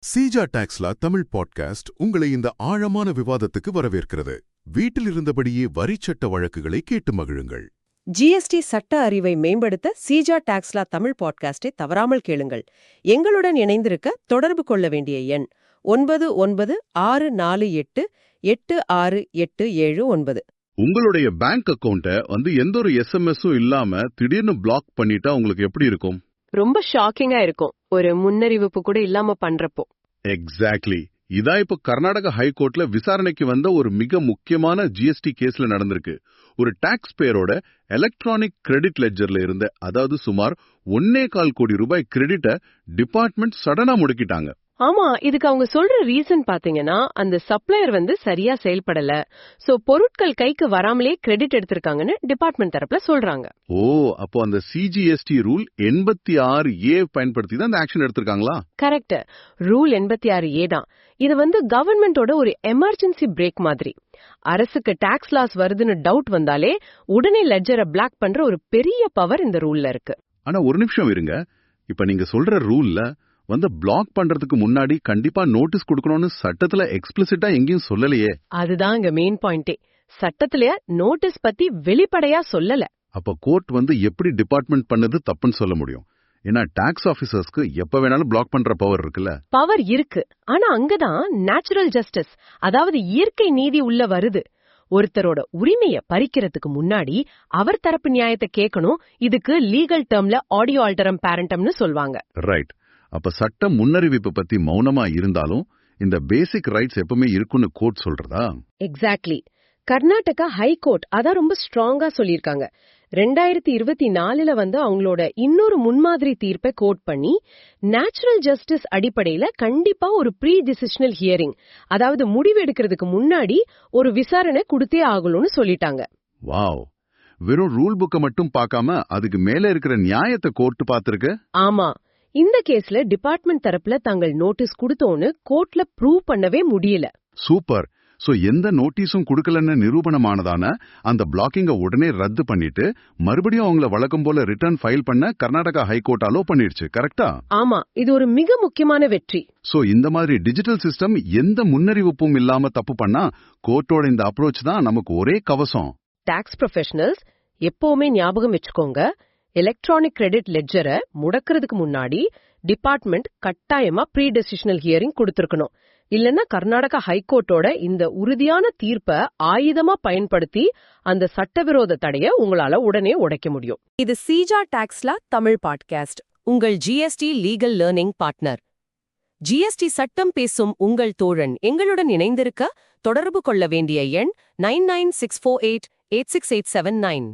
Seeja Taxila Tamil podcast உங்களை இந்த ஆழமான விவாதத்துக்கு வரவேற்கிறது. வீட்டில் இருந்தபடியே வரிச்சட்ட வழக்குகளை கேட்டு மகிழுங்கள். ஜிஎஸ்டி சட்ட அறிவை மேம்படுத்த சீஜா டாக்ஸ்லா தமிழ் பாட்காஸ்டை தவறாமல் கேளுங்கள். எங்களுடன் இணைந்திருக்க தொடர்பு கொள்ள வேண்டிய எண் 9964488687. உங்களுடைய பேங்க் அக்கவுண்ட எந்த ஒரு எஸ்எம்எஸும் இல்லாம திடீர்னு பிளாக் பண்ணிட்டா உங்களுக்கு எப்படி இருக்கும்? ரொம்ப ஷாக்கிங்கா இருக்கும், ஒரு முன்னறிவிப்பு கூட இல்லாம பண்றப்போ. எக்ஸாக்ட்லி. இதான் இப்ப கர்நாடக ஹைகோர்ட்ல விசாரணைக்கு வந்த ஒரு மிக முக்கியமான ஜிஎஸ்டி கேஸ்ல நடந்திருக்கு. ஒரு டாக்ஸ் பேரோட எலக்ட்ரானிக் கிரெடிட் லெட்ஜர்ல இருந்த அதாவது சுமார் 1.25 கோடி ரூபாய் கிரெடிட்ட டிபார்ட்மெண்ட் சடனா முடக்கிட்டாங்க. ஆமா, இதுக்கு அவங்க சொல்ற ரீசன் பாத்தீங்கன்னா, அந்த சப்ளையர் சரியா செயல்படல, சோ பொருட்கள் கைக்கு வராமலே கிரெடிட் எடுத்திருக்காங்கன்னு டிபார்ட்மெண்ட் தரப்புல சொல்றாங்க. ஓ, அப்போ அந்த சிஜிஎஸ்டி ரூல் 86A பயன்படுத்தி தான் அந்த ஆக்ஷன் எடுத்திருக்காங்களா? கரெக்ட், ரூல் 86A தான். இது கவர்மெண்டோட ஒரு எமர்ஜென்சி பிரேக் மாதிரி. அரசுக்கு டாக்ஸ் லாஸ் வருதுன்னு டவுட் வந்தாலே உடனே லெட்ஜரை பிளாக் பண்ற ஒரு பெரிய பவர் இந்த ரூல்ல இருக்கு. ஆனா ஒரு நிமிஷம் இருங்க, இப்ப நீங்க சொல்ற ரூல்ல பிளாக் பண்றதுக்கு முன்னாடி கண்டிப்பா நோட்டீஸ் கொடுக்கணும்னு சட்டத்துல எக்ஸ்பிளிசிட்டா எங்கேயும் சொல்லலையே. அதுதான் இங்க மெயின் பாயிண்டே. சட்டத்துல நோட்டீஸ் பத்தி வெளிப்படையா சொல்லல. அப்ப கோர்ட் எப்படி டிபார்ட்மெண்ட் பண்ணது தப்புன்னு சொல்ல முடியும்? ஏன்னா டாக்ஸ் ஆபீசர்ஸ்க்கு எப்ப வேணாலும் பிளாக் பண்ற பவர் இருக்குல்ல. பவர் இருக்கு, ஆனா அங்கதான் நேச்சுரல் ஜஸ்டிஸ், அதாவது இயற்கை நீதி உள்ள வருது. ஒருத்தரோட உரிமைய பறிக்கிறதுக்கு முன்னாடி அவர் தரப்பு நியாயத்தை கேட்கணும். இதுக்கு லீகல் டேர்ம்ல ஆடியோ ஆல்டரம் பேரண்டம்னு சொல்வாங்க. ரைட். அப்ப சட்டம் முன்னறிவிப்பு பத்தி மௌனமா இருந்தாலும் இந்த பேசிக் ரைட்ஸ் எப்பவுமே இருக்குன்னு கோர்ட் சொல்றதா? எக்ஸாக்ட்லி. கர்நாடகா ஹைகோர்ட் அதான் ரொம்ப ஸ்ட்ராங்கா சொல்லிருக்காங்க. 2024 அவங்களோட இன்னொரு முன்மாதிரி தீர்ப்பை கோட் பண்ணி நேச்சுரல் ஜஸ்டிஸ் அடிப்படையில கண்டிப்பா ஒரு ப்ரீ டிசிஷனல் ஹியரிங், அதாவது முடிவு எடுக்கிறதுக்கு முன்னாடி ஒரு விசாரணை கொடுத்தே ஆகணும்னு சொல்லிட்டாங்க. வாவ், வெறும் ரூல் புக்கை மட்டும் பார்க்காம அதுக்கு மேல இருக்கிற நியாயத்தை கோர்ட் பார்த்திருக்கு. ஆமா, இந்த கேஸ்ல டிபார்ட்மெண்ட் தரப்புல தாங்கள் நோட்டீஸ் கொடுத்தோன்னு கோர்ட்ல ப்ரூவ் பண்ணவே முடியல. சூப்பர். சோ எந்த நோட்டீஸும் கொடுக்கலன்னு நிரூபணமானதான அந்த பிளாக்கிங்க உடனே ரத்து பண்ணிட்டு மறுபடியும் அவங்கள வழக்கம் போல ரிட்டர்ன் ஃபைல் பண்ண கர்நாடகா ஹைகோர்ட் அலோ பண்ணிருச்சு. கரெக்டா? ஆமா, இது ஒரு மிக முக்கியமான வெற்றி. சோ இந்த மாதிரி டிஜிட்டல் சிஸ்டம் எந்த முன்னறிவிப்பும் இல்லாம தப்பு பண்ணா கோர்ட்டோட இந்த அப்ரோச் தான் நமக்கு ஒரே கவசம். டாக்ஸ் ப்ரொஃபஷனல்ஸ் எப்பவுமே ஞாபகம் வச்சுக்கோங்க, எலக்ட்ரானிக் கிரெடிட் லெட்ஜரை முடக்கிறதுக்கு முன்னாடி டிபார்ட்மெண்ட் கட்டாயமா ப்ரீ டெசிஷனல் ஹியரிங் கொடுத்திருக்கணும். இல்லன்னா கர்நாடகா ஹைகோர்ட்டோட இந்த உறுதியான தீர்ப்பை ஆயுதமா பயன்படுத்தி அந்த சட்டவிரோத தடைய உங்களால உடனே உடைக்க முடியும். இது சீஜா டாக்ஸ்லா தமிழ் பாட்காஸ்ட், உங்கள் GST legal learning partner. GST சட்டம் பேசும் உங்கள் தோழன். எங்களுடன் இணைந்திருக்க தொடர்பு கொள்ள வேண்டிய எண் 9964886879.